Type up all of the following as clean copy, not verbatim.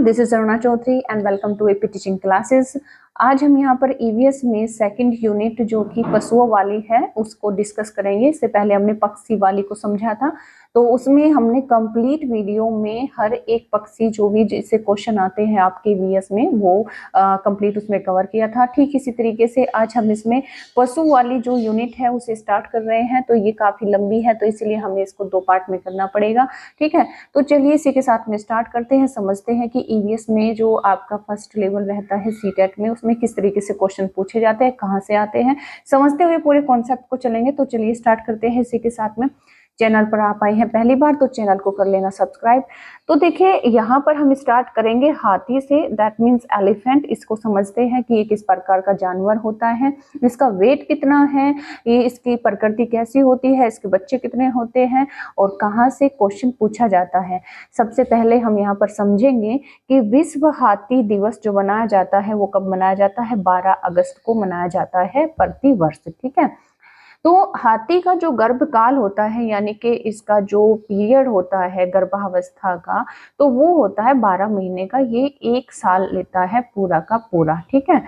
This is Aruna Chaudhary and welcome to AP teaching classes. आज हम यहाँ पर ईवीएस में सेकंड यूनिट जो कि पशुओं वाली है उसको डिस्कस करेंगे। इससे पहले हमने पक्षी वाली को समझा था, तो उसमें हमने कंप्लीट वीडियो में हर एक पक्षी जो भी जैसे क्वेश्चन आते हैं आपके ईवीएस में वो कंप्लीट उसमें कवर किया था। ठीक इसी तरीके से आज हम इसमें पशु वाली जो यूनिट है उसे स्टार्ट कर रहे हैं। तो ये काफ़ी लंबी है, तो इसलिए हमें इसको 2 पार्ट में करना पड़ेगा। ठीक है, तो चलिए इसी के साथ में स्टार्ट करते हैं। समझते हैं कि ईवीएस में जो आपका फर्स्ट लेवल रहता है सीटेट में, उसमें किस तरीके से क्वेश्चन पूछे जाते हैं, कहाँ से आते हैं, समझते हुए पूरे कॉन्सेप्ट को चलेंगे। तो चलिए स्टार्ट करते हैं इसी के साथ में। चैनल पर आप आए हैं पहली बार तो चैनल को कर लेना सब्सक्राइब। तो देखिए यहाँ पर हम स्टार्ट करेंगे हाथी से, दैट मीन्स एलिफेंट। इसको समझते हैं कि ये किस प्रकार का जानवर होता है, इसका वेट कितना है, ये इसकी प्रकृति कैसी होती है, इसके बच्चे कितने होते हैं और कहाँ से क्वेश्चन पूछा जाता है। सबसे पहले हम यहाँ पर समझेंगे कि विश्व हाथी दिवस जो मनाया जाता है वो कब मनाया जाता है। 12 अगस्त को मनाया जाता है प्रति वर्ष। ठीक है, तो हाथी का जो गर्भकाल होता है यानी कि इसका जो पीरियड होता है गर्भावस्था का, तो वो होता है 12 महीने का। ये 1 साल लेता है पूरा का पूरा। ठीक है,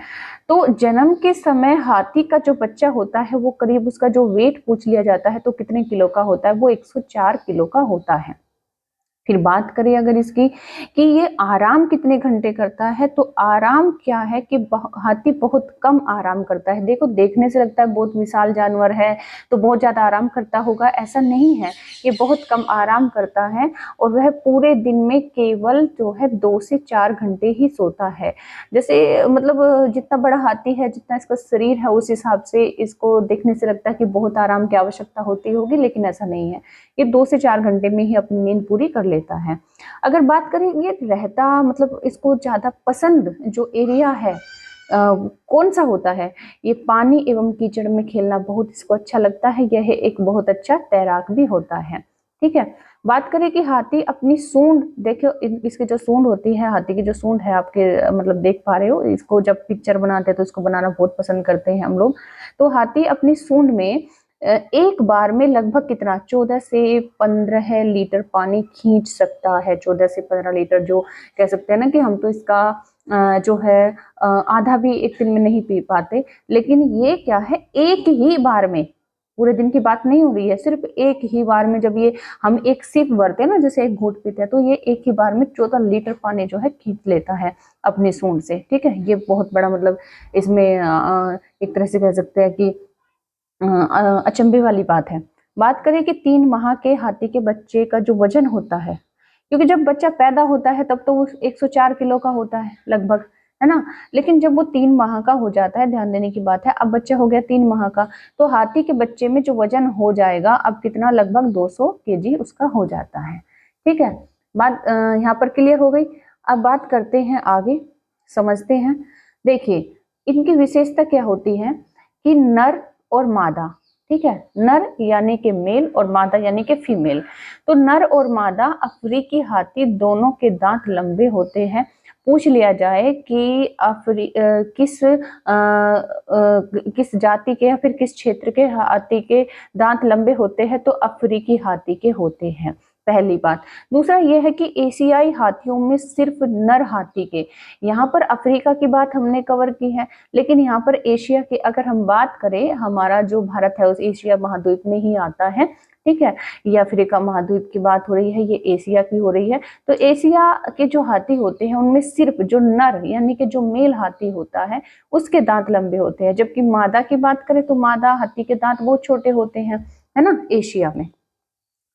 तो जन्म के समय हाथी का जो बच्चा होता है वो करीब, उसका जो वेट पूछ लिया जाता है तो कितने किलो का होता है, वो 104 किलो का होता है। फिर बात करें अगर इसकी कि ये आराम कितने घंटे करता है, तो आराम क्या है कि हाथी बहुत कम आराम करता है। देखो देखने से लगता है बहुत विशाल जानवर है तो बहुत ज्यादा आराम करता होगा, ऐसा नहीं है। ये बहुत कम आराम करता है और वह पूरे दिन में केवल जो है 2 से 4 घंटे ही सोता है। जैसे मतलब जितना बड़ा हाथी है, जितना इसका शरीर है, उस हिसाब से इसको देखने से लगता है कि बहुत आराम की आवश्यकता होती होगी, लेकिन ऐसा नहीं है। ये 2 से 4 घंटे में ही अपनी नींद पूरी कर लेता है। अगर बात करें ये रहता मतलब इसको ज्यादा पसंद जो एरिया है कौन सा होता है, ये पानी एवं कीचड़ में खेलना बहुत इसको अच्छा लगता है। यह एक बहुत अच्छा तैराक भी होता है। ठीक है, बात करें कि हाथी अपनी सूंड, देखो इसकी जो सूंड होती है, हाथी की जो सूंड है आपके मतलब देख पा रहे हो, इसको जब पिक्चर बनाते हैं तो इसको बनाना बहुत पसंद करते हैं हम लोग। तो हाथी अपनी सूंड में एक बार में लगभग कितना 14 से 15 लीटर पानी खींच सकता है। 14 से 15 लीटर, जो कह सकते हैं ना कि हम तो इसका जो है आधा भी एक दिन में नहीं पी पाते, लेकिन ये क्या है एक ही बार में, पूरे दिन की बात नहीं हो रही है, सिर्फ एक ही बार में जब ये हम एक सिप भरते हैं ना, जैसे एक घूंट पीते हैं, तो ये एक ही बार में 14 लीटर पानी जो है खींच लेता है अपनी सूंड से। ठीक है, ये बहुत बड़ा मतलब इसमें एक तरह से कह सकते हैं कि अचंभे वाली बात है। बात करें कि 3 माह के हाथी के बच्चे का जो वजन होता है, क्योंकि जब बच्चा पैदा होता है तब तो वो 104 किलो का होता है लगभग, है ना। लेकिन जब वो 3 माह का हो जाता है, ध्यान देने की बात है, अब बच्चा हो गया 3 माह का, तो हाथी के बच्चे में जो वजन हो जाएगा अब कितना, लगभग 200 केजी उसका हो जाता है। ठीक है, बात यहाँ पर क्लियर हो गई। अब बात करते हैं आगे, समझते हैं। देखिए इनकी विशेषता क्या होती है कि नर और मादा, ठीक है, नर यानी कि मेल और मादा यानी कि फीमेल। तो नर और मादा अफ्रीकी हाथी दोनों के दांत लंबे होते हैं। पूछ लिया जाए कि किस जाति के या फिर किस क्षेत्र के हाथी के दांत लंबे होते हैं, तो अफ्रीकी हाथी के होते हैं, पहली बात। दूसरा यह है कि एशियाई हाथियों में सिर्फ नर हाथी के, यहाँ पर अफ्रीका की बात हमने कवर की है, लेकिन यहाँ पर एशिया की अगर हम बात करें, हमारा जो भारत है उस एशिया महाद्वीप में ही आता है। ठीक है, ये अफ्रीका महाद्वीप की बात हो रही है, ये एशिया की हो रही है। तो एशिया के जो हाथी होते हैं उनमें सिर्फ जो नर यानी कि जो मेल हाथी होता है उसके दांत लंबे होते हैं, जबकि मादा की बात करें तो मादा हाथी के दांत बहुत छोटे होते हैं, है ना, एशिया में।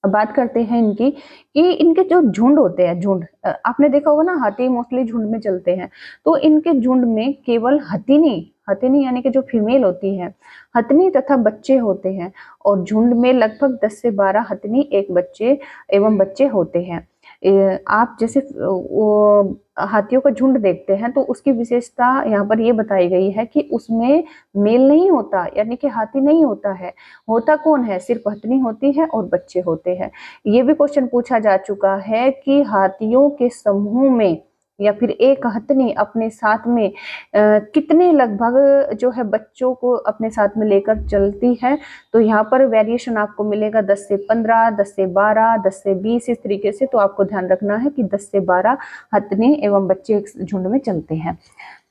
अब बात करते हैं इनकी कि इनके जो झुंड होते हैं, झुंड आपने देखा होगा ना, हाथी मोस्टली झुंड में चलते हैं। तो इनके झुंड में केवल हथिनी, हथिनी यानी कि जो फीमेल होती है, हथिनी तथा बच्चे होते हैं, और झुंड में लगभग 10 से 12 हथिनी एक बच्चे एवं बच्चे होते हैं। आप जैसे वो हाथियों का झुंड देखते हैं तो उसकी विशेषता यहाँ पर ये बताई गई है कि उसमें मेल नहीं होता, यानी कि हाथी नहीं होता है। होता कौन है, सिर्फ हथिनी होती है और बच्चे होते हैं। ये भी क्वेश्चन पूछा जा चुका है कि हाथियों के समूह में, या फिर एक हथनी अपने साथ में कितने लगभग जो है बच्चों को अपने साथ में लेकर चलती है। तो यहाँ पर वेरिएशन आपको मिलेगा 10 से 15, 10 से 12, 10 से 20 इस तरीके से। तो आपको ध्यान रखना है कि 10 से 12 हथनी एवं बच्चे एक झुंड में चलते हैं।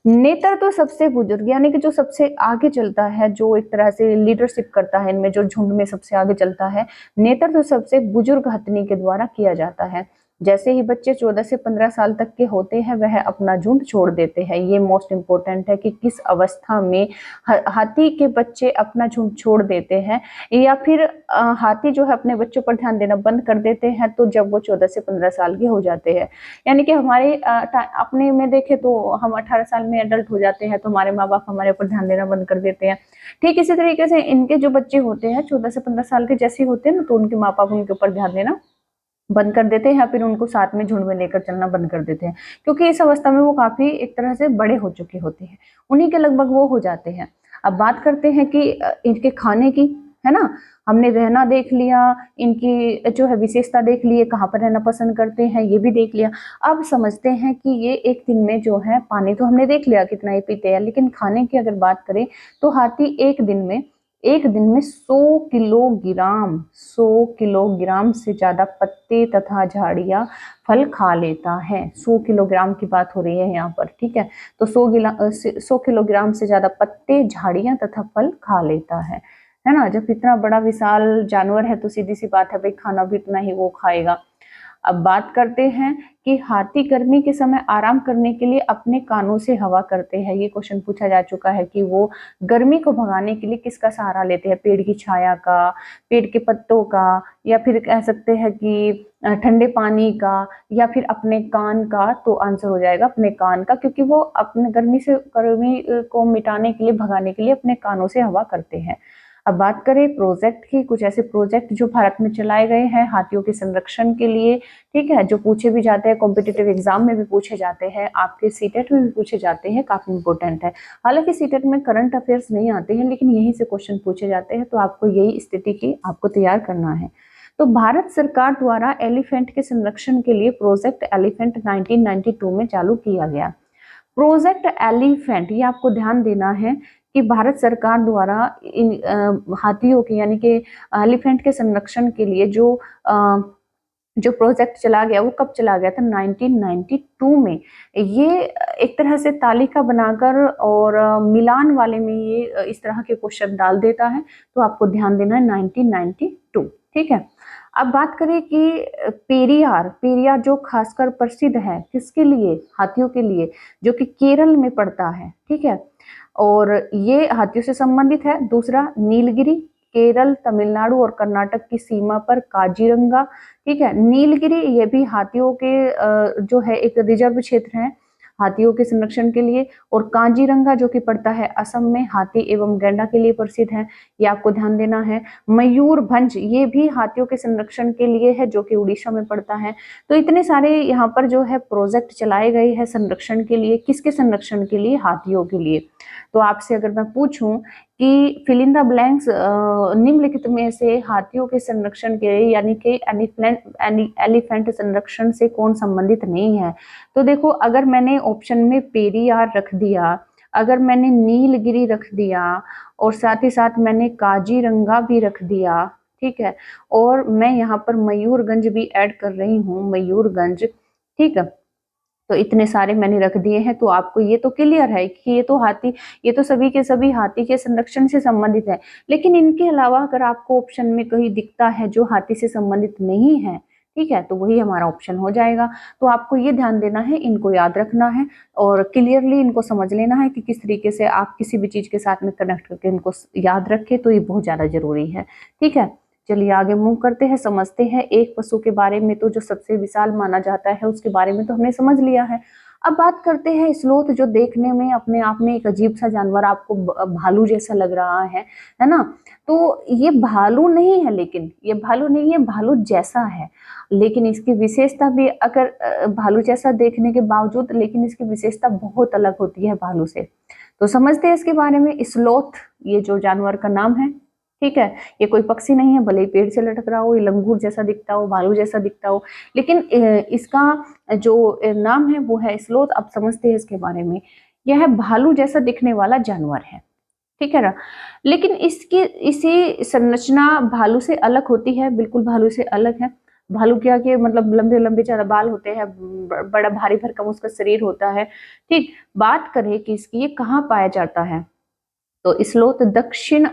नेतृत्व तो सबसे बुजुर्ग यानी कि जो सबसे आगे चलता है, जो एक तरह से लीडरशिप करता है इनमें, जो झुंड में सबसे आगे चलता है, नेतृत्व तो सबसे बुजुर्ग हथनी के द्वारा किया जाता है। जैसे ही बच्चे 14 से 15 साल तक के होते हैं वह अपना झुंड छोड़ देते हैं। ये मोस्ट इम्पोर्टेंट है कि किस अवस्था में हाथी के बच्चे अपना झुंड छोड़ देते हैं, या फिर हाथी जो है अपने बच्चों पर ध्यान देना बंद कर देते हैं तो जब वो 14 से 15 साल के हो जाते हैं। यानी कि हमारे अपने में देखें तो हम 18 साल में एडल्ट हो जाते हैं तो हमारे माँ बाप हमारे ऊपर ध्यान देना बंद कर देते हैं। ठीक इसी तरीके से इनके जो बच्चे होते हैं 14 से 15 साल के जैसे होते हैं ना, तो उनके माँ बाप उनके ऊपर ध्यान देना बंद कर देते हैं या फिर उनको साथ में झुंड में लेकर चलना बंद कर देते हैं, क्योंकि इस अवस्था में वो काफी एक तरह से बड़े हो चुके होते हैं, उन्हीं के लगभग वो हो जाते हैं। अब बात करते हैं कि इनके खाने की, है ना। हमने रहना देख लिया, इनकी जो है विशेषता देख ली, कहाँ पर रहना पसंद करते हैं ये भी देख लिया। अब समझते हैं कि ये एक दिन में जो है पानी तो हमने देख लिया कितना ही पीते हैं, लेकिन खाने की अगर बात करें तो हाथी एक दिन में 100 किलोग्राम से ज्यादा पत्ते तथा झाड़ियां फल खा लेता है। 100 किलोग्राम की बात हो रही है यहाँ पर, ठीक है। तो 100 किलोग्राम से ज्यादा पत्ते, झाड़ियां तथा फल खा लेता है ना। जब इतना बड़ा विशाल जानवर है तो सीधी सी बात है भाई, खाना भी इतना ही वो खाएगा। अब बात करते हैं कि हाथी गर्मी के समय आराम करने के लिए अपने कानों से हवा करते हैं। ये क्वेश्चन पूछा जा चुका है कि वो गर्मी को भगाने के लिए किसका सहारा लेते हैं, पेड़ की छाया का, पेड़ के पत्तों का, या फिर कह सकते हैं कि ठंडे पानी का, या फिर अपने कान का। तो आंसर हो जाएगा अपने कान का, क्योंकि वो अपने गर्मी को मिटाने के लिए, भगाने के लिए अपने कानों से हवा करते हैं। अब बात करें प्रोजेक्ट की, कुछ ऐसे प्रोजेक्ट जो भारत में चलाए गए हैं हाथियों के संरक्षण के लिए, ठीक है, जो पूछे भी जाते हैं, कॉम्पिटिटिव एग्जाम में भी पूछे जाते हैं, आपके सीटेट में भी पूछे जाते हैं, काफी इंपॉर्टेंट है। हालांकि सीटेट में करंट अफेयर्स नहीं आते हैं, लेकिन यहीं से क्वेश्चन पूछे जाते हैं, तो आपको यही स्थिति की आपको तैयार करना है। तो भारत सरकार द्वारा एलिफेंट के संरक्षण के लिए प्रोजेक्ट एलिफेंट 1992 में चालू किया गया। प्रोजेक्ट एलिफेंट, ये आपको ध्यान देना है कि भारत सरकार द्वारा इन हाथियों के यानी कि एलिफेंट के संरक्षण के लिए जो प्रोजेक्ट चला गया वो कब चला गया था, 1992 में। ये एक तरह से तालिका बनाकर और मिलान वाले में ये इस तरह के क्वेश्चन डाल देता है, तो आपको ध्यान देना है 1992, ठीक है। अब बात करें कि पेरियार जो खासकर प्रसिद्ध है किसके लिए, हाथियों के लिए, जो कि केरल में पड़ता है, ठीक है, और ये हाथियों से संबंधित है। दूसरा नीलगिरी, केरल, तमिलनाडु और कर्नाटक की सीमा पर काजीरंगा, ठीक है। नीलगिरी ये भी हाथियों के जो है एक रिजर्व क्षेत्र है हाथियों के संरक्षण के लिए, और काजीरंगा जो कि पड़ता है असम में, हाथी एवं गैंडा के लिए प्रसिद्ध है, ये आपको ध्यान देना है। मयूरभंज ये भी हाथियों के संरक्षण के लिए है, जो कि उड़ीसा में पड़ता है। तो इतने सारे यहाँ पर जो है प्रोजेक्ट चलाए गए हैं संरक्षण के लिए, किसके संरक्षण के लिए, हाथियों के लिए। तो आपसे अगर मैं पूछूं कि फिल इन द ब्लैंक्स निम्नलिखित में से हाथियों के संरक्षण के लिए यानी कि एलिफेंट संरक्षण से कौन संबंधित नहीं है, तो देखो अगर मैंने ऑप्शन में पेरियार रख दिया, अगर मैंने नीलगिरी रख दिया, और साथ ही साथ मैंने काजीरंगा भी रख दिया, ठीक है, और मैं यहाँ पर मयूरगंज भी ऐड कर रही हूँ, मयूरगंज, ठीक है, तो इतने सारे मैंने रख दिए हैं, तो आपको ये तो क्लियर है कि ये तो सभी के सभी हाथी के संरक्षण से संबंधित है। लेकिन इनके अलावा अगर आपको ऑप्शन में कहीं दिखता है जो हाथी से संबंधित नहीं है, ठीक है, तो वही हमारा ऑप्शन हो जाएगा। तो आपको ये ध्यान देना है, इनको याद रखना है और क्लियरली इनको समझ लेना है कि किस तरीके से आप किसी भी चीज के साथ में कनेक्ट करके इनको याद रखें, तो ये बहुत ज्यादा जरूरी है, ठीक है। चलिए आगे मूव करते हैं, समझते हैं एक पशु के बारे में। तो जो सबसे विशाल माना जाता है उसके बारे में तो हमने समझ लिया है। अब बात करते हैं स्लोथ, जो देखने में अपने आप में एक अजीब सा जानवर, आपको भालू जैसा लग रहा है ना। तो ये भालू नहीं है, लेकिन ये भालू नहीं है, भालू जैसा है, लेकिन इसकी विशेषता भी अगर भालू जैसा देखने के बावजूद, लेकिन इसकी विशेषता बहुत अलग होती है भालू से। तो समझते हैं इसके बारे में। स्लोथ ये जो जानवर का नाम है, ठीक है, ये कोई पक्षी नहीं है, भले ही पेड़ से लटक रहा हो, ये लंगूर जैसा दिखता हो, भालू जैसा दिखता हो, लेकिन इसका जो नाम है वो है स्लोथ। आप समझते हैं इसके बारे में, यह भालू जैसा दिखने वाला जानवर है, ठीक है ना। लेकिन इसी संरचना भालू से अलग होती है, बिल्कुल भालू से अलग है। भालू क्या कि मतलब लंबे लंबे ज्यादा बाल होते हैं, बड़ा भारी भरकम उसका शरीर होता है। ठीक, बात करें कि इसकी ये कहाँ पाया जाता है, तो स्लोथ दक्षिण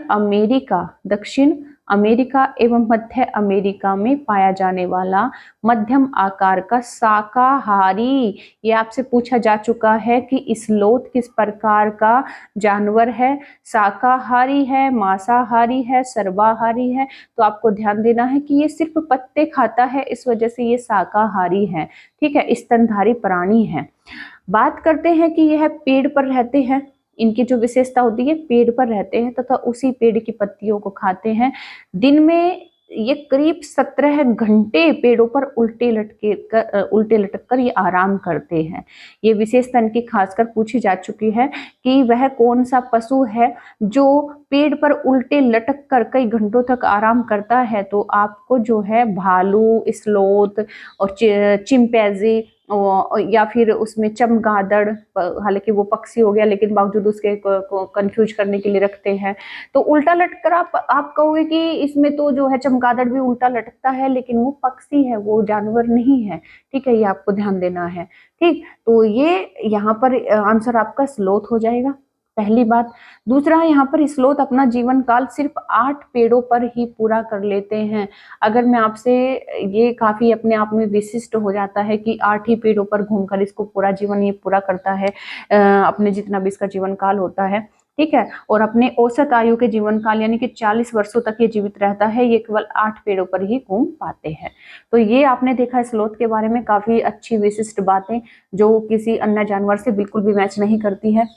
अमेरिका एवं मध्य अमेरिका में पाया जाने वाला मध्यम आकार का शाकाहारी, ये आपसे पूछा जा चुका है कि स्लोथ किस प्रकार का जानवर है, शाकाहारी है, मांसाहारी है, सर्वाहारी है। तो आपको ध्यान देना है कि ये सिर्फ पत्ते खाता है, इस वजह से ये शाकाहारी है, ठीक है, स्तनधारी प्राणी है। बात करते हैं कि यह पेड़ पर रहते हैं, इनकी जो विशेषता होती है, पेड़ पर रहते हैं तथा उसी पेड़ की पत्तियों को खाते हैं। दिन में ये करीब 17 घंटे पेड़ों पर उल्टे लटक कर ये आराम करते हैं। ये विशेषता इनकी खासकर पूछी जा चुकी है कि वह कौन सा पशु है जो पेड़ पर उल्टे लटक कर कई घंटों तक आराम करता है। तो आपको जो है भालू, स्लोथ और चिंपैंजी या फिर उसमें चमगादड़, हालांकि वो पक्षी हो गया लेकिन बावजूद उसके कंफ्यूज करने के लिए रखते हैं। तो उल्टा लटकर आप कहोगे कि इसमें तो जो है चमगादड़ भी उल्टा लटकता है, लेकिन वो पक्षी है, वो जानवर नहीं है, ठीक है, ये आपको ध्यान देना है। ठीक, तो ये यहाँ पर आंसर आपका स्लोथ हो जाएगा, पहली बात। दूसरा, यहाँ पर स्लोथ अपना जीवन काल सिर्फ 8 पेड़ों पर ही पूरा कर लेते हैं। अगर मैं आपसे, ये काफी अपने आप में विशिष्ट हो जाता है कि 8 ही पेड़ों पर घूमकर इसको पूरा जीवन ये पूरा करता है, अपने जितना भी इसका जीवन काल होता है, ठीक है। और अपने औसत आयु के जीवन काल यानी कि 40 वर्षों तक ये जीवित रहता है, ये केवल 8 पेड़ों पर ही घूम पाते हैं। तो ये आपने देखा स्लोथ के बारे में काफी अच्छी विशिष्ट बातें, जो किसी अन्य जानवर से बिल्कुल भी मैच नहीं करती है,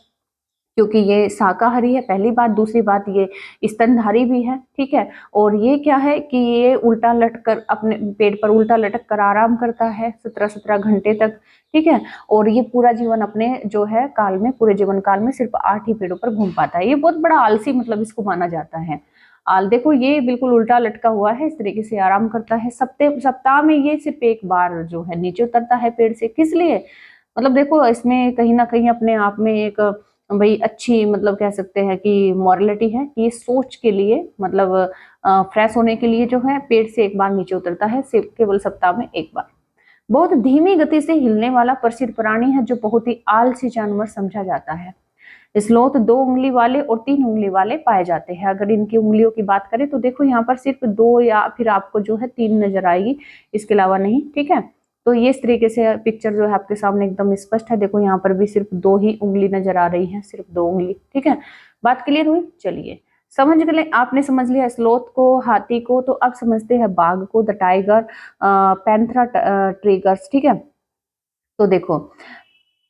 क्योंकि ये शाकाहारी है, पहली बात। दूसरी बात, ये स्तनधारी भी है, ठीक है। और ये क्या है कि ये उल्टा लटकर अपने पेड़ पर उल्टा लटक कर आराम करता है 17-17 घंटे तक, ठीक है। और ये पूरा जीवन अपने जो है काल में, पूरे जीवन काल में सिर्फ 8 ही पेड़ों पर घूम पाता है। ये बहुत बड़ा आलसी मतलब इसको माना जाता है। देखो, ये बिल्कुल उल्टा लटका हुआ है, इस तरीके से आराम करता है। सप्ताह में ये सिर्फ एक बार जो है नीचे उतरता है पेड़ से, किस लिए, मतलब देखो इसमें कहीं ना कहीं अपने आप में एक भाई अच्छी मतलब कह सकते हैं कि मॉरलिटी है कि सोच के लिए, मतलब फ्रेश होने के लिए जो है पेड़ से एक बार नीचे उतरता है, सिर्फ केवल सप्ताह में एक बार। बहुत धीमी गति से हिलने वाला प्रसिद्ध प्राणी है जो बहुत ही आलसी जानवर समझा जाता है। स्लोथ 2 उंगली वाले और 3 उंगली वाले पाए जाते हैं। अगर इनकी उंगलियों की बात करें तो देखो यहाँ पर सिर्फ 2 या फिर आपको जो है 3 नजर आएगी, इसके अलावा नहीं, ठीक है। तो ये इस तरीके से पिक्चर जो है आपके सामने एकदम स्पष्ट है। देखो यहाँ पर भी सिर्फ 2 ही उंगली नजर आ रही है, सिर्फ 2 उंगली, ठीक है। बात क्लियर हुई? चलिए, समझ गए, आपने समझ लिया स्लोथ को, हाथी को। तो अब समझते हैं बाघ को, द टाइगर, पैंथरा ट्रिगर्स, ठीक है। तो देखो,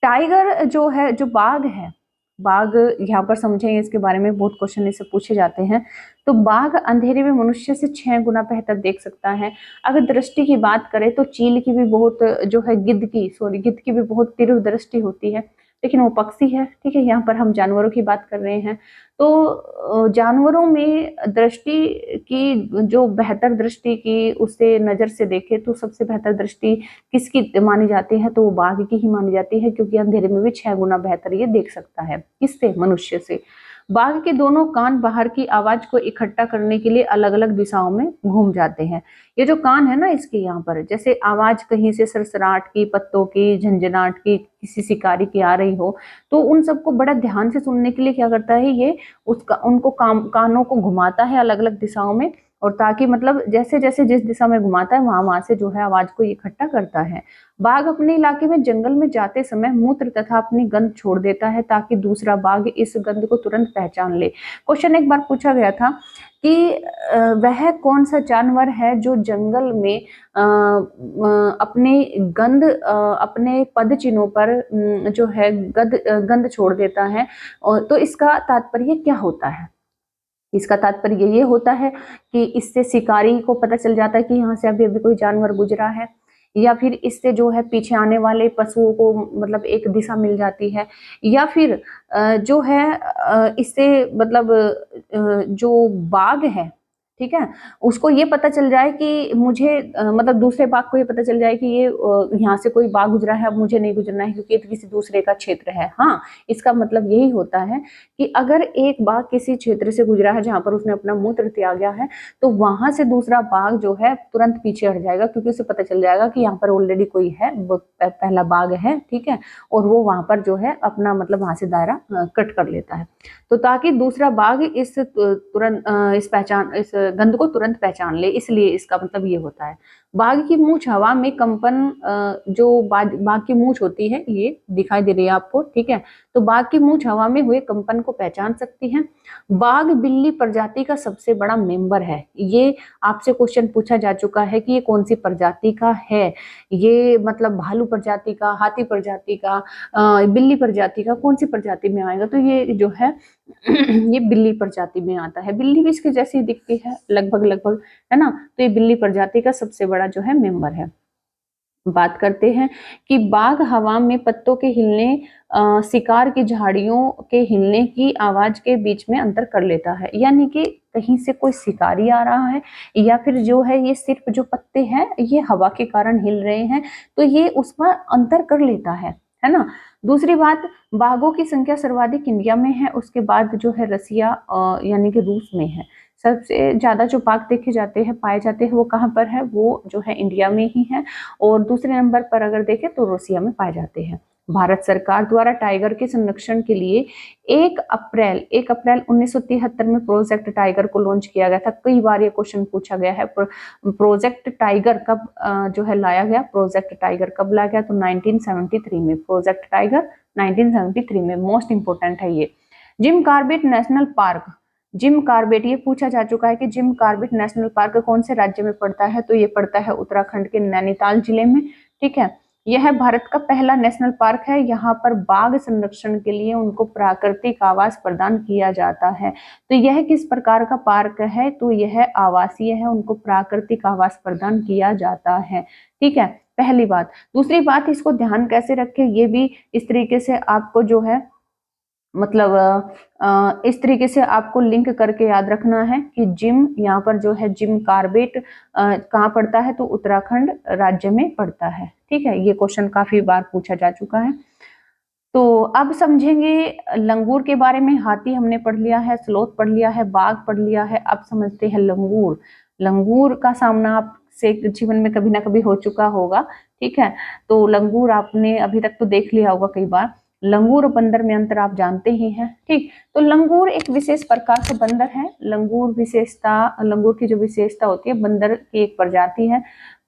टाइगर जो है, जो बाघ है, बाघ यहाँ पर समझेंगे इसके बारे में, बहुत क्वेश्चन इससे पूछे जाते हैं। तो बाघ अंधेरे में मनुष्य से 6 गुना बेहतर देख सकता है। अगर दृष्टि की बात करें तो चील की भी बहुत, जो है गिद्ध की भी बहुत तीव्र दृष्टि होती है, लेकिन वो पक्षी है, ठीक है। यहाँ पर हम जानवरों की बात कर रहे हैं। तो जानवरों में दृष्टि की, जो बेहतर दृष्टि की उससे नजर से देखे तो सबसे बेहतर दृष्टि किसकी मानी जाती है, तो वो बाघ की ही मानी जाती है, क्योंकि अंधेरे में भी 6 गुना बेहतर ये देख सकता है। किससे? मनुष्य से। बाघ के दोनों कान बाहर की आवाज को इकट्ठा करने के लिए अलग अलग दिशाओं में घूम जाते हैं। ये जो कान है ना इसके, यहाँ पर जैसे आवाज कहीं से सरसराहट की, पत्तों की, झंझनाहट की, किसी शिकारी की आ रही हो, तो उन सबको बड़ा ध्यान से सुनने के लिए क्या करता है ये, उनको कानों को घुमाता है अलग अलग दिशाओं में, और ताकि मतलब जैसे जैसे जिस दिशा में घुमाता है वहां से जो है आवाज को इकट्ठा करता है। बाघ अपने इलाके में जंगल में जाते समय मूत्र तथा अपनी गंध छोड़ देता है ताकि दूसरा बाघ इस गंध को तुरंत पहचान ले। क्वेश्चन एक बार पूछा गया था कि वह कौन सा जानवर है जो जंगल में अपने गंध, अपने पद चिन्हों पर जो है गंध छोड़ देता है। और तो इसका तात्पर्य क्या होता है? इसका तात्पर्य ये होता है कि इससे शिकारी को पता चल जाता है कि यहाँ से अभी अभी कोई जानवर गुजरा है। या फिर इससे जो है पीछे आने वाले पशुओं को मतलब एक दिशा मिल जाती है, या फिर जो है इससे मतलब जो बाघ है, ठीक है, उसको ये पता चल जाए कि मुझे मतलब दूसरे बाघ को ये पता चल जाए कि ये यहाँ से कोई बाघ गुजरा है, अब मुझे नहीं गुजरना है क्योंकि ये तो किसी दूसरे का क्षेत्र है। हाँ, इसका मतलब यही होता है कि अगर एक बाघ किसी क्षेत्र से गुजरा है जहां पर उसने अपना मूत्र त्यागा है, तो वहां से दूसरा बाघ जो है तुरंत पीछे हट जाएगा, क्योंकि उसे पता चल जाएगा कि यहाँ पर ऑलरेडी कोई है, वो पहला बाघ है, ठीक है, और वो वहां पर जो है अपना मतलब वहां से दायरा कट कर लेता है। तो ताकि दूसरा बाघ इस तुरंत इस गंध को तुरंत पहचान ले, इसलिए इसका मतलब ये होता है। बाघ की मूंछ हवा में कंपन, जो बाघ की मूंछ होती है ये दिखाई दे रही है आपको, ठीक है, तो बाघ की मूंछ हवा में हुए कंपन को पहचान सकती है। बाघ बिल्ली प्रजाति का सबसे बड़ा मेंबर है। ये आपसे क्वेश्चन पूछा जा चुका है कि ये कौन सी प्रजाति का है, ये मतलब भालू प्रजाति का, हाथी प्रजाति का, बिल्ली प्रजाति का, कौन सी प्रजाति में आएगा, तो ये जो है ये बिल्ली प्रजाति में आता है। बिल्ली भी इसके जैसी दिखती है लगभग लगभग, है ना, तो ये बिल्ली प्रजाति का सबसे बड़ा जो है मेंबर है। बात करते हैं कि बाघ हवा में पत्तों के हिलने, शिकार की झाड़ियों के हिलने की आवाज के बीच में अंतर कर लेता है, यानी कि कहीं से कोई शिकारी आ रहा है या फिर जो है ये सिर्फ जो पत्ते हैं ये हवा के कारण हिल रहे हैं, तो ये उसमें अंतर कर लेता है ना। दूसरी बात, बाघों की संख्या सर्वाधिक इंडिया में है, उसके बाद जो है रसिया यानी कि रूस में है। सबसे ज्यादा जो बाघ देखे जाते हैं, पाए जाते हैं, वो कहाँ पर है, वो जो है इंडिया में ही है, और दूसरे नंबर पर अगर देखें तो रूसिया में पाए जाते हैं। भारत सरकार द्वारा टाइगर के संरक्षण के लिए 1 अप्रैल 1973 में प्रोजेक्ट टाइगर को लॉन्च किया गया था। कई बार ये क्वेश्चन पूछा गया है, प्रोजेक्ट टाइगर कब जो है लाया गया, प्रोजेक्ट टाइगर कब लाया गया, तो 1973 में, प्रोजेक्ट टाइगर 1973 में, मोस्ट इंपोर्टेंट है ये। Jim Corbett national park, Jim Corbett ये पूछा जा चुका है कि जिम कॉर्बेट नेशनल पार्क कौन से राज्य में पड़ता है, तो ये पड़ता है उत्तराखंड के नैनीताल जिले में, ठीक है। यह भारत का पहला नेशनल पार्क है, यहाँ पर बाघ संरक्षण के लिए उनको प्राकृतिक आवास प्रदान किया जाता है। तो यह किस प्रकार का पार्क है, तो यह आवासीय है, उनको प्राकृतिक आवास प्रदान किया जाता है, ठीक है, पहली बात। दूसरी बात, इसको ध्यान कैसे रखें, ये भी इस तरीके से आपको जो है मतलब इस तरीके से आपको लिंक करके याद रखना है कि जिम, यहाँ पर जो है जिम कॉर्बेट कहाँ पड़ता है, तो उत्तराखंड राज्य में पड़ता है, ठीक है। ये क्वेश्चन काफी बार पूछा जा चुका है। तो अब समझेंगे लंगूर के बारे में। हाथी हमने पढ़ लिया है, स्लोथ पढ़ लिया है, बाघ पढ़ लिया है, अब समझते हैं लंगूर। लंगूर का सामना आपसे जीवन में कभी ना कभी हो चुका होगा, ठीक है, तो लंगूर आपने अभी तक तो देख लिया होगा कई बार। लंगूर और बंदर में अंतर आप जानते ही हैं, ठीक। तो लंगूर एक विशेष प्रकार का बंदर है। लंगूर की जो विशेषता होती है, बंदर की एक प्रजाति है।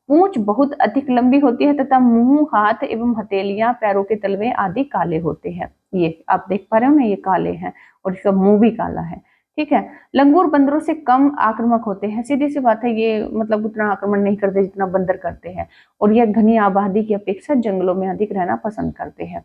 पूंछ बहुत अधिक लंबी होती है तथा मुंह, हाथ एवं हथेलियां, पैरों के तलवे आदि काले होते हैं। ये आप देख पा रहे हो ना, ये काले हैं और इसका मुंह भी काला है, ठीक है। लंगूर बंदरों से कम आक्रामक होते हैं, सीधी सी बात है, ये मतलब उतना आक्रमण नहीं करते जितना बंदर करते हैं, और यह घनी आबादी की अपेक्षा जंगलों में अधिक रहना पसंद करते हैं।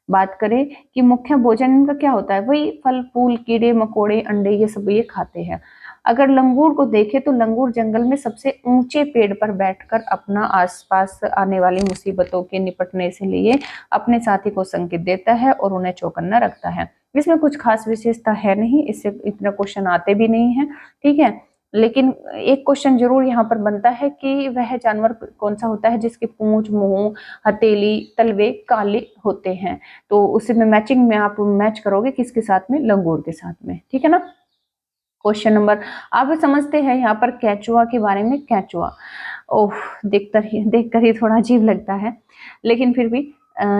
बात करें कि मुख्य भोजन इनका क्या होता है, वही फल फूल, कीड़े मकोड़े, अंडे, ये सब ये खाते हैं। अगर लंगूर को देखें तो लंगूर जंगल में सबसे ऊंचे पेड़ पर बैठकर अपना आसपास आने वाली मुसीबतों के निपटने से लिए अपने साथी को संकेत देता है और उन्हें चौकन्ना रखता है। इसमें कुछ खास विशेषता है नहीं, इससे इतना क्वेश्चन आते भी नहीं है, ठीक है। लेकिन एक क्वेश्चन जरूर यहाँ पर बनता है कि वह जानवर कौन सा होता है जिसकी पूंछ, मुंह, हथेली, तलवे काले होते हैं, तो उसी में मैचिंग में आप मैच करोगे किसके साथ में, लंगूर के साथ में, ठीक है ना। क्वेश्चन नंबर, अब समझते हैं यहाँ पर केंचुआ के बारे में। केंचुआ, ओह, देखकर ही थोड़ा अजीब लगता है, लेकिन फिर भी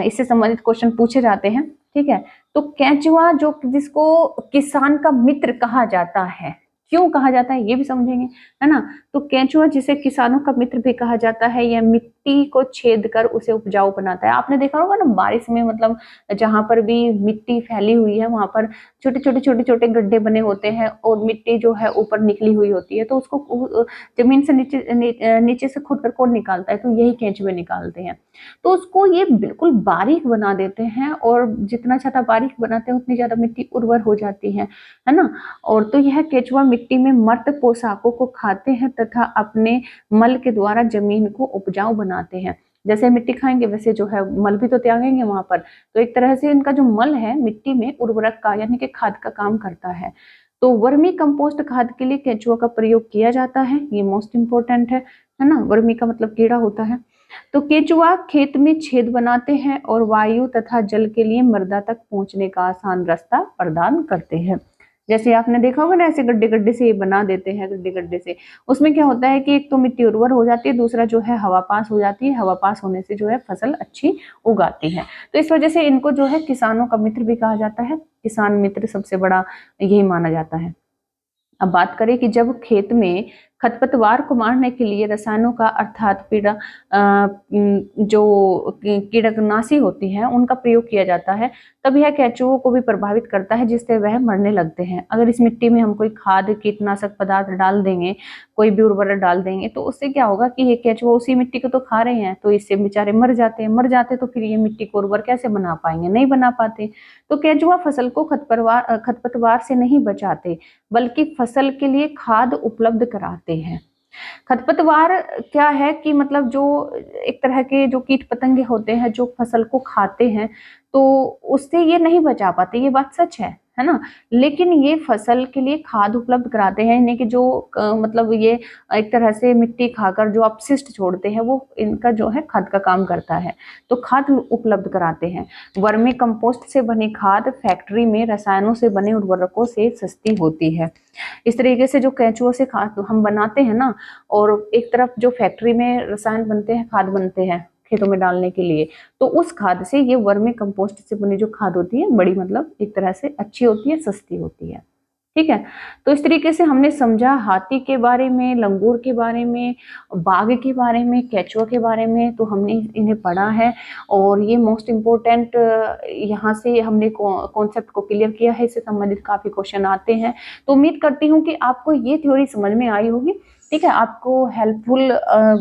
इससे संबंधित क्वेश्चन पूछे जाते हैं, ठीक है। तो केंचुआ जो जिसको किसान का मित्र कहा जाता है, क्यों कहा जाता है ये भी समझेंगे, है ना। तो केंचुआ जिसे किसानों का मित्र भी कहा जाता है, यह मिट्टी को छेद कर उसे उपजाऊ बनाता है। आपने देखा होगा ना बारिश में, मतलब जहां पर भी मिट्टी फैली हुई है वहां पर छोटे छोटे गड्ढे बने होते हैं और मिट्टी जो है ऊपर निकली हुई होती है, तो उसको जमीन से नीचे से खुद कर कौन निकालता है, तो यही केंचुए निकालते हैं। तो उसको ये बिल्कुल बारीक बना देते हैं, और जितना ज्यादा बारीक बनाते हैं उतनी ज्यादा मिट्टी उर्वर हो जाती है ना। और तो यह केंचुआ मिट्टी में मृत पोशाकों को खाते हैं तथा अपने मल के द्वारा जमीन को उपजाऊ बनाते हैं। जैसे मिट्टी खाएंगे वैसे जो है मल भी तो त्यागेंगे वहां पर। तो एक तरह से इनका जो मल है मिट्टी में उर्वरक का यानी कि खाद का काम करता है। तो वर्मी कंपोस्ट खाद के लिए केंचुआ का प्रयोग किया जाता है, ये मोस्ट इंपोर्टेंट है ना। वर्मी का मतलब कीड़ा होता है। तो केंचुआ खेत में छेद बनाते हैं और वायु तथा जल के लिए मृदा तक पहुंचने का आसान रास्ता प्रदान करते हैं। जैसे आपने देखा होगा ना, ऐसे गड्ढे गड्ढे से ये बना देते हैं, गड्ढे गड्ढे से। उसमें क्या होता है कि एक तो मिट्टी उर्वर हो जाती है, दूसरा जो है हवा पास हो जाती है, हवा पास होने से जो है फसल अच्छी उगाती है। तो इस वजह से इनको जो है किसानों का मित्र भी कहा जाता है, किसान मित्र सबसे बड़ा यही माना जाता है। अब बात करें कि जब खेत में खरपतवार को मारने के लिए रसायनों का अर्थात जो कीटनाशी होती है उनका प्रयोग किया जाता है, तब यह केंचुओं को भी प्रभावित करता है जिससे वह मरने लगते हैं। अगर इस मिट्टी में हम कोई खाद कीटनाशक पदार्थ डाल देंगे, कोई भी उर्वरक डाल देंगे, तो उससे क्या होगा कि ये केंचुआ उसी मिट्टी को तो खा रहे हैं, तो इससे बेचारे मर जाते तो फिर ये मिट्टी को उर्वर कैसे बना पाएंगे, नहीं बना पाते। तो केंचुआ फसल को खरपतवार से नहीं बचाते बल्कि फसल के लिए खाद उपलब्ध कराते हैं। खरपतवार क्या है कि मतलब जो एक तरह के जो कीट पतंगे होते हैं जो फसल को खाते हैं, तो उससे ये नहीं बचा पाते, ये बात सच है ना। लेकिन ये फसल के लिए खाद उपलब्ध कराते हैं, यानी कि जो मतलब ये एक तरह से मिट्टी खाकर जो अपशिष्ट छोड़ते हैं वो इनका जो है खाद का काम करता है, तो खाद उपलब्ध कराते हैं। वर्मी कंपोस्ट से बनी खाद फैक्ट्री में रसायनों से बने उर्वरकों से सस्ती होती है। इस तरीके से जो केंचुओं से खाद हम बनाते हैं ना, और एक तरफ जो फैक्ट्री में रसायन बनते हैं, खाद बनते हैं खेतों में डालने के लिए, तो उस खाद से ये वर्मी कंपोस्ट से बनी जो खाद होती है बड़ी मतलब एक तरह से अच्छी होती है, सस्ती होती है। ठीक है। तो इस तरीके से हमने समझा हाथी के बारे में, लंगूर के बारे में, बाघ के बारे में, केंचुआ के बारे में, तो हमने इन्हें पढ़ा है। और ये मोस्ट इम्पोर्टेंट यहाँ से हमने कॉन्सेप्ट को क्लियर किया है, इससे संबंधित काफी क्वेश्चन आते हैं। तो उम्मीद करती हूँ कि आपको ये थ्योरी समझ में आई होगी। ठीक है, आपको हेल्पफुल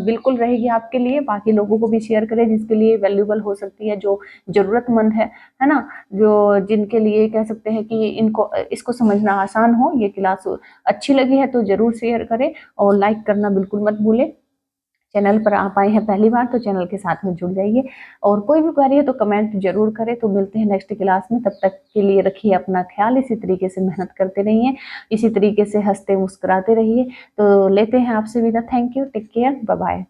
बिल्कुल रहेगी आपके लिए। बाकी लोगों को भी शेयर करें जिसके लिए वैल्यूबल हो सकती है, जो जरूरतमंद है ना, जो जिनके लिए कह सकते हैं कि इनको इसको समझना आसान हो। ये क्लास अच्छी लगी है तो जरूर शेयर करें और लाइक करना बिल्कुल मत भूलें। चैनल पर आप आए हैं पहली बार तो चैनल के साथ में जुड़ जाइए, और कोई भी क्वेरी है तो कमेंट जरूर करें। तो मिलते हैं नेक्स्ट क्लास में, तब तक के लिए रखिए अपना ख्याल, इसी तरीके से मेहनत करते रहिए, इसी तरीके से हंसते मुस्कुराते रहिए। तो लेते हैं आपसे विदा। Thank you, take care, bye bye.